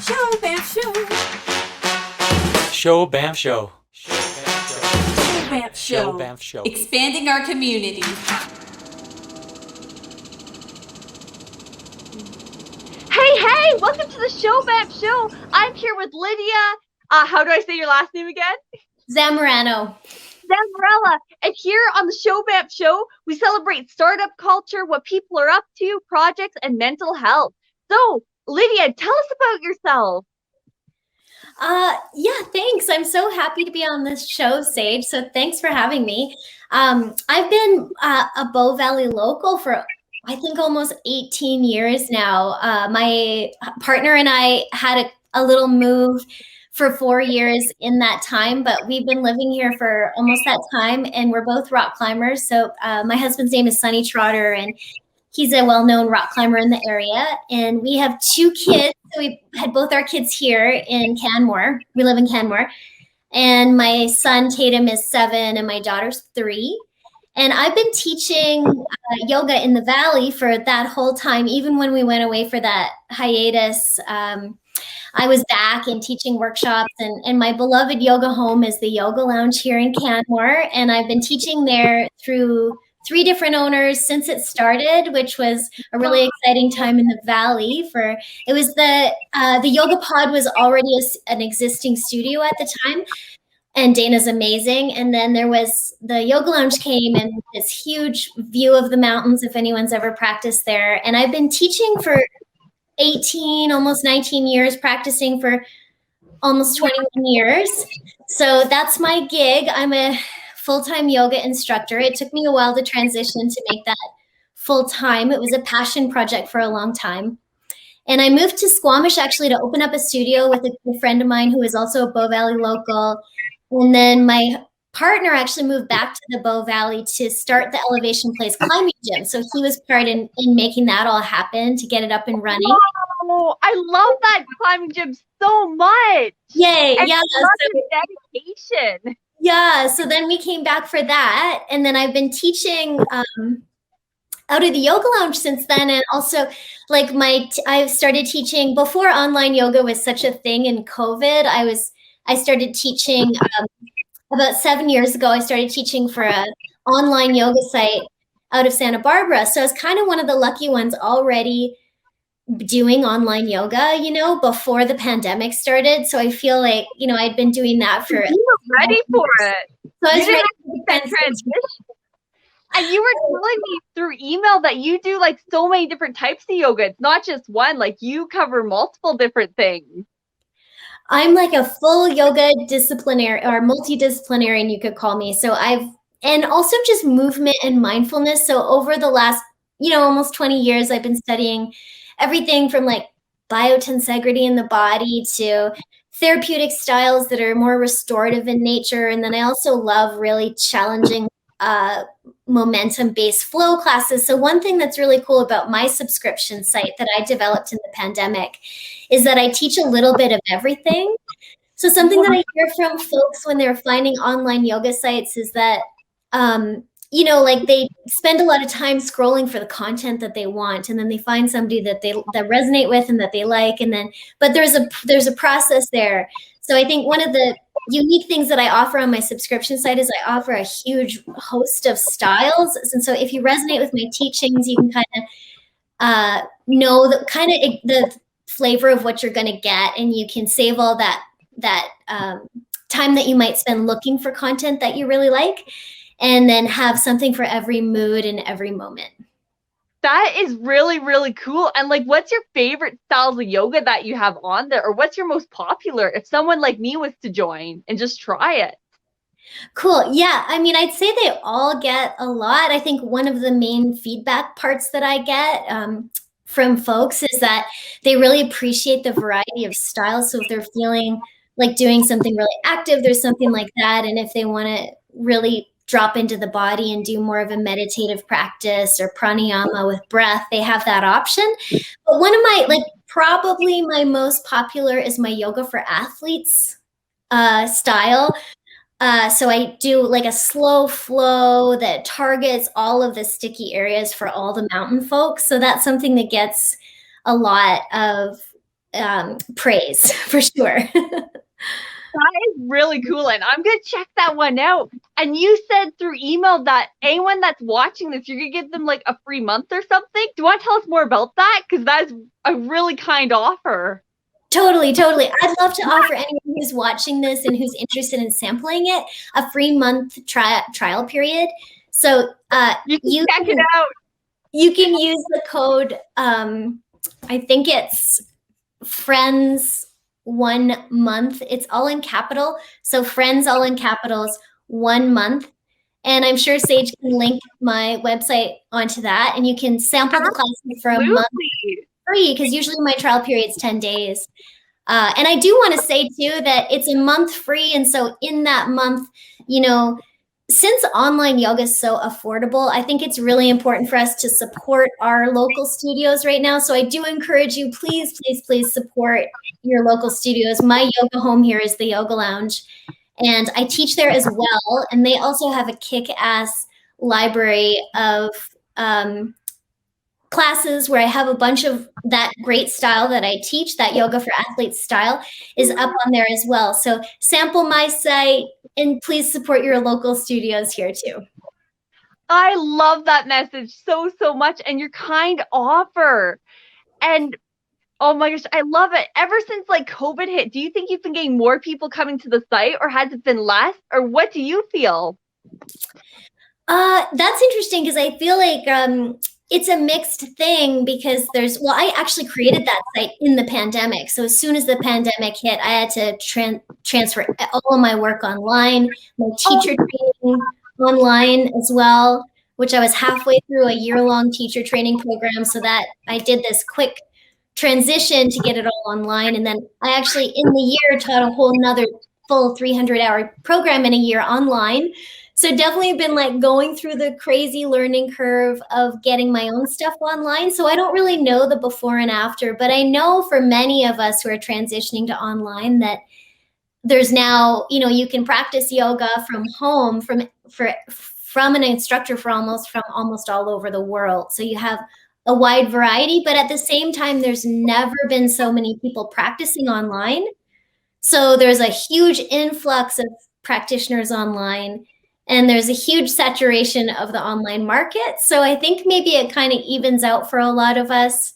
Show, Banff Show. Show Banff Show. Show, Banff Show. Show Banff Show. Expanding our community. Hey, welcome to the Show Banff Show. I'm here with Lydia. How do I say your last name again? Zamorano. Zamorella. And here on the Show Banff Show, we celebrate startup culture, what people are up to, projects, and mental health. So, Lydia, tell us about yourself. Yeah, thanks. I'm so happy to be on this show, Sage. So thanks for having me. I've been a Bow Valley local for, I think, almost 18 years now. My partner and I had a little move for 4 years in that time, but we've been living here for almost that time, and we're both rock climbers. So my husband's name is Sonny Trotter, and he's a well-known rock climber in the area. And we have 2 kids. So we had both our kids here in Canmore. We live in Canmore. And my son, Tatum, is 7, and my daughter's 3. And I've been teaching yoga in the Valley for that whole time. Even when we went away for that hiatus, I was back and teaching workshops. And my beloved yoga home is the Yoga Lounge here in Canmore. And I've been teaching there through 3 different owners since it started, which was a really exciting time in the Valley. It was the Yoga Pod was already an existing studio at the time, and Dana's amazing. And then there was the Yoga Lounge came, and this huge view of the mountains, if anyone's ever practiced there. And I've been teaching for 18, almost 19 years, practicing for almost 21 years. So that's my gig. I'm a full-time yoga instructor. It took me a while to transition to make that full-time. It was a passion project for a long time. And I moved to Squamish actually to open up a studio with a good friend of mine who is also a Bow Valley local. And then my partner actually moved back to the Bow Valley to start the Elevation Place climbing gym. So he was part in making that all happen to get it up and running. Oh, I love that climbing gym so much. Yay. And yeah. So dedication. Yeah, so then we came back for that, and then I've been teaching out of the Yoga Lounge since then, and also like I've started teaching before online yoga was such a thing in COVID. I started teaching about 7 years ago. I started teaching for an online yoga site out of Santa Barbara, so I was kind of one of the lucky ones already doing online yoga, before the pandemic started. So I feel like, I'd been doing that for. You were ready for it. So I was ready for that transition. And you were telling me through email that you do like so many different types of yoga. It's not just one, like you cover multiple different things. I'm like a full yoga disciplinary or multidisciplinarian, you could call me. So and also just movement and mindfulness. So over the last, almost 20 years, I've been studying everything from like biotensegrity in the body to therapeutic styles that are more restorative in nature. And then I also love really challenging momentum-based flow classes. So one thing that's really cool about my subscription site that I developed in the pandemic is that I teach a little bit of everything. So something that I hear from folks when they're finding online yoga sites is that like they spend a lot of time scrolling for the content that they want, and then they find somebody that resonate with and that they like, but there's a process there. So I think one of the unique things that I offer on my subscription site is I offer a huge host of styles, and so if you resonate with my teachings, you can kind of know the flavor of what you're going to get, and you can save all that time that you might spend looking for content that you really like, and then have something for every mood and every moment. That is really, really cool. And like, what's your favorite styles of yoga that you have on there? Or what's your most popular if someone like me was to join and just try it? Cool. Yeah. I mean, I'd say they all get a lot. I think one of the main feedback parts that I get from folks is that they really appreciate the variety of styles. So if they're feeling like doing something really active, there's something like that. And if they want to really drop into the body and do more of a meditative practice or pranayama with breath, they have that option. But one of probably my most popular is my yoga for athletes style. So I do like a slow flow that targets all of the sticky areas for all the mountain folks. So that's something that gets a lot of praise for sure. That is really cool, and I'm gonna check that one out. And you said through email that anyone that's watching this, you're gonna give them like a free month or something. Do you want to tell us more about that? Because that's a really kind offer. Totally. I'd love to offer anyone who's watching this and who's interested in sampling it a free month trial period. So You can check it out. You can use the code. I think it's friends 1 month. It's all in capital. So friends all in capitals 1 month. And I'm sure Sage can link my website onto that. And you can sample the classes for a month free, because usually my trial period is 10 days. And I do want to say too that it's a month free. And so in that month, since online yoga is so affordable, I think it's really important for us to support our local studios right now. So I do encourage you, please support your local studios. My yoga home here is the Yoga Lounge, and I teach there as well. And they also have a kick-ass library of classes where I have a bunch of that great style that I teach, that yoga for athletes style, is up on there as well. So sample my site and please support your local studios here too. I love that message so much, and your kind offer. And oh my gosh, I love it. Ever since like COVID hit, do you think you've been getting more people coming to the site, or has it been less? Or what do you feel? That's interesting, because I feel like it's a mixed thing, because I actually created that site in the pandemic. So as soon as the pandemic hit, I had to transfer all of my work online, my teacher training online as well, which I was halfway through a year-long teacher training program. So that I did this quick transition to get it all online. And then I actually in the year taught a whole nother full 300-hour program in a year online. So definitely been like going through the crazy learning curve of getting my own stuff online. So I don't really know the before and after, but I know for many of us who are transitioning to online that there's now, you can practice yoga from home from an instructor from almost all over the world. So you have a wide variety, but at the same time, there's never been so many people practicing online. So there's a huge influx of practitioners online, and there's a huge saturation of the online market. So I think maybe it kind of evens out for a lot of us.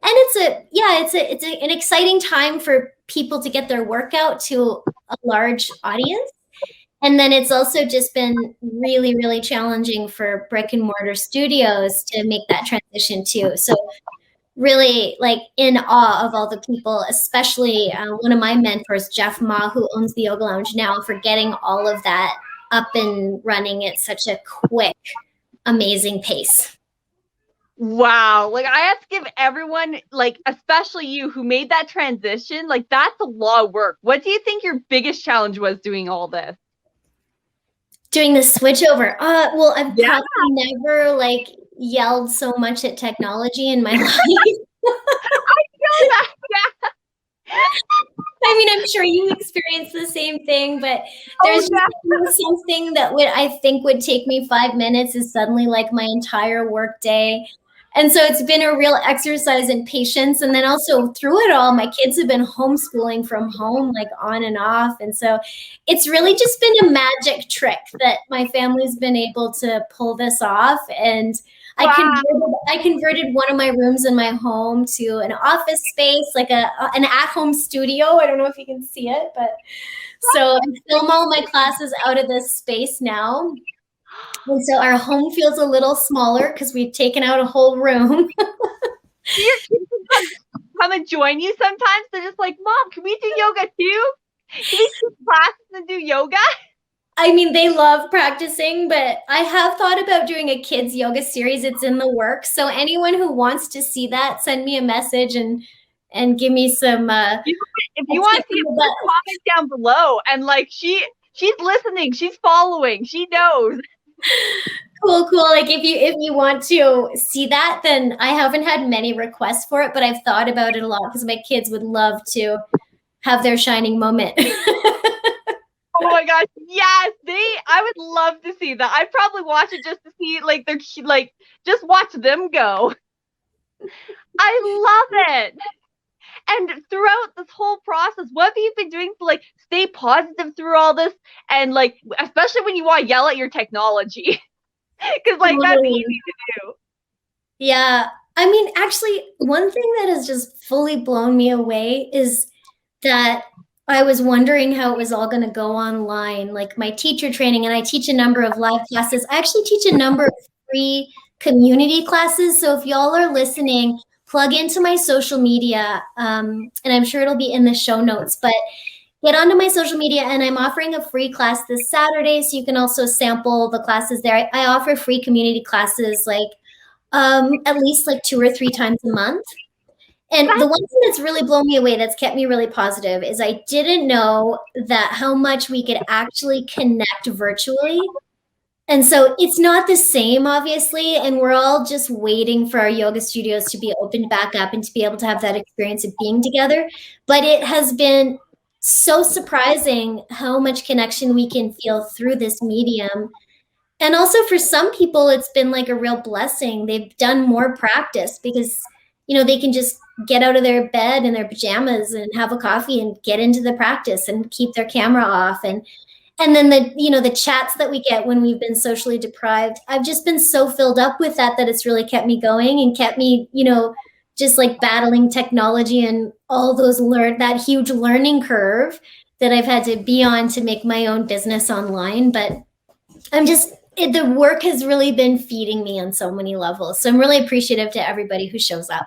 And it's an exciting time for people to get their workout to a large audience. And then it's also just been really, really challenging for brick and mortar studios to make that transition too. So really like in awe of all the people, especially one of my mentors, Jeff Ma, who owns the Yoga Lounge now, for getting all of that up and running at such a quick, amazing pace. Wow. Like I have to give everyone, like especially you who made that transition, like that's a lot of work. What do you think your biggest challenge was doing all this? Doing the switch over. Well, I've probably never like yelled so much at technology in my life. I feel that. Yeah. I mean, I'm sure you experience the same thing, but there's something that I think would take me 5 minutes is suddenly like my entire work day. And so it's been a real exercise in patience. And then also through it all, my kids have been homeschooling from home, like on and off. And so it's really just been a magic trick that my family's been able to pull this off. And wow. I converted one of my rooms in my home to an office space, like an at-home studio. I don't know if you can see it, but so I film all my classes out of this space now. And so our home feels a little smaller because we've taken out a whole room. Your kids come and join you sometimes. They're just like, Mom, can we do yoga too? Can we do classes and do yoga? I mean, they love practicing, but I have thought about doing a kids yoga series. It's in the works. So anyone who wants to see that, send me a message and give me some. If you want to see it, put a comment down below. And like she's listening, she's following, she knows. Cool. Like if you want to see that, then I haven't had many requests for it, but I've thought about it a lot because my kids would love to have their shining moment. Oh my gosh, yes, I would love to see that. I'd probably watch it just to see just watch them go. I love it. And throughout this whole process, what have you been doing to like stay positive through all this? And like, especially when you want to yell at your technology, because like that's Totally. easy to do. Yeah. I mean, actually, one thing that has just fully blown me away is that I was wondering how it was all going to go online, like my teacher training, and I teach a number of live classes. I actually teach a number of free community classes. So if y'all are listening, plug into my social media, and I'm sure it'll be in the show notes. But get onto my social media, and I'm offering a free class this Saturday, so you can also sample the classes there. I offer free community classes like at least like 2 or 3 times a month. And the one thing that's really blown me away, that's kept me really positive, is I didn't know that how much we could actually connect virtually. And so it's not the same, obviously, and we're all just waiting for our yoga studios to be opened back up and to be able to have that experience of being together. But it has been so surprising how much connection we can feel through this medium. And also for some people, it's been like a real blessing. They've done more practice because, they can just get out of their bed in their pajamas and have a coffee and get into the practice and keep their camera off. And then the chats that we get when we've been socially deprived, I've just been so filled up with that it's really kept me going and kept me, just like battling technology and all those that huge learning curve that I've had to be on to make my own business online. But the work has really been feeding me on so many levels. So I'm really appreciative to everybody who shows up.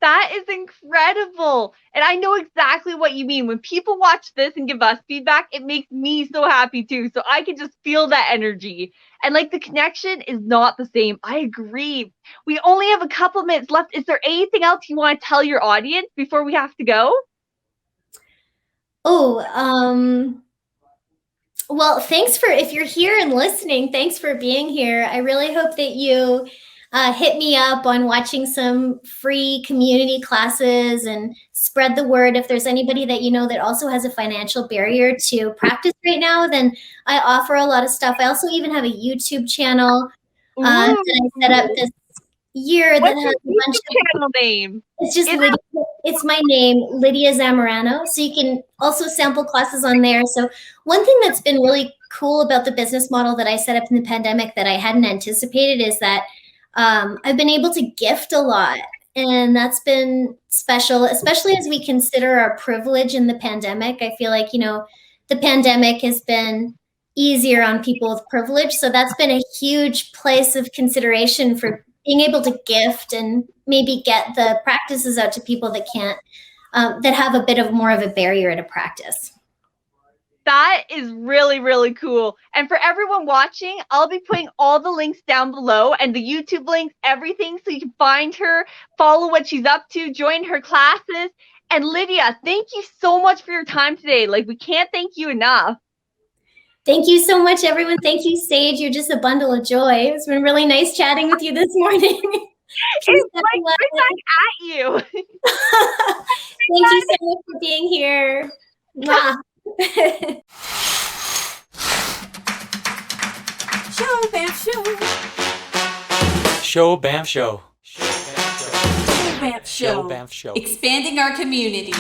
That is incredible. And I know exactly what you mean. When people watch this and give us feedback, it makes me so happy too. So I can just feel that energy. And like the connection is not the same. I agree. We only have a couple minutes left. Is there anything else you want to tell your audience before we have to go? Well, if you're here and listening, thanks for being here. I really hope that you hit me up on watching some free community classes and spread the word. If there's anybody that that also has a financial barrier to practice right now, then I offer a lot of stuff. I also even have a YouTube channel that I set up this year. What's that has your a bunch YouTube of channel name? It's just Lydia. It's my name, Lydia Zamorano. So you can also sample classes on there. So one thing that's been really cool about the business model that I set up in the pandemic that I hadn't anticipated is that I've been able to gift a lot. And that's been special, especially as we consider our privilege in the pandemic. I feel like, the pandemic has been easier on people with privilege. So that's been a huge place of consideration for being able to gift and maybe get the practices out to people that can't, that have a bit of more of a barrier to practice. That is really, really cool. And for everyone watching, I'll be putting all the links down below and the YouTube links, everything, so you can find her, follow what she's up to, join her classes. And Lydia, thank you so much for your time today. Like, we can't thank you enough. Thank you so much, everyone. Thank you, Sage. You're just a bundle of joy. It's been really nice chatting with you this morning. It's like right back at you. Thank you so much for being here. Mwah. Show Banff Show. Show Banff Show. Show Banff Show. Show Banff Show. Expanding our community.